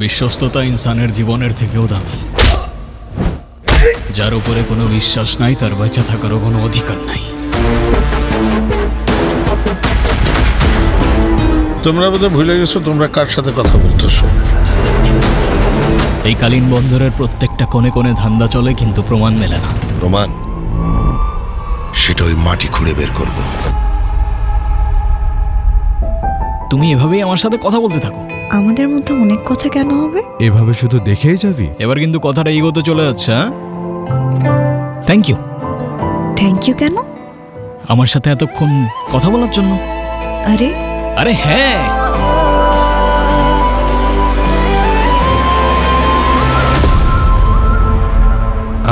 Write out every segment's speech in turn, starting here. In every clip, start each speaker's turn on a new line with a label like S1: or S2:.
S1: বিশ্বস্ততা ইনসানের জীবনের থেকেও দামি। যার উপরে কোনো বিশ্বাস নাই তার বেঁচে থাকারও কোনো অধিকার নাই।
S2: তোমরা বোধহয় ভুলে গেছো তোমরা কার সাথে কথা বলতেছো।
S1: এই কালীন বন্দরের প্রত্যেকটা কোণে কোণে ধান্দা চলে, কিন্তু প্রমাণ মেলে না।
S3: প্রমাণ সেটা ওই মাটি খুঁড়ে বের করব।
S1: তুমি এভাবেই আমার সাথে কথা বলতে থাকো।
S4: আমাদের মধ্যে অনেক কথা কেন হবে?
S5: এভাবে শুধু দেখেই যাবি?
S1: এবার কিন্তু কথাটা এগোতে চলে যাচ্ছে। Thank you.
S4: থ্যাংক ইউ কেন?
S1: আমার সাথে এতক্ষণ কথা বলার জন্য।
S4: আরে
S1: আরে হ্যাঁ,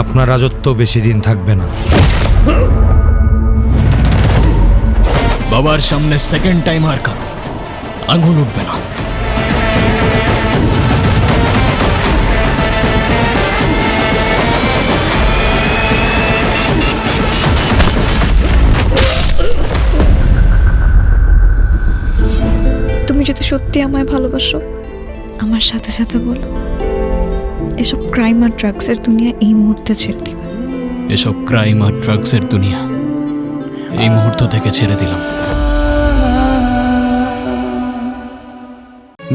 S6: আপনার রাজত্ব বেশি দিন থাকবে না।
S1: বাবার সামনে সেকেন্ড টাইম আর কারো আঙুল উঠবে না।
S4: তুমি যদি সত্যি আমায় ভালোবাসো, আমার সাথে সাথে বলো, এসব ক্রাইম আর ড্রাগসের দুনিয়া এই মুহূর্তে ছেড়ে দিবে।
S1: এসব ক্রাইম আর ড্রাগসের দুনিয়া এই মুহূর্ত থেকে ছেড়ে দিলাম।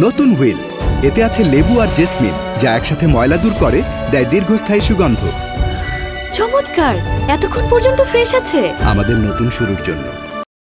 S7: নতুন হুইল, এতে আছে লেবু আর জেসমিন, যা একসাথে ময়লা দূর করে, দেয় দীর্ঘস্থায়ী সুগন্ধ।
S8: চমৎকার! এতক্ষণ পর্যন্ত ফ্রেশ আছে।
S7: আমাদের নতুন শুরুর জন্য।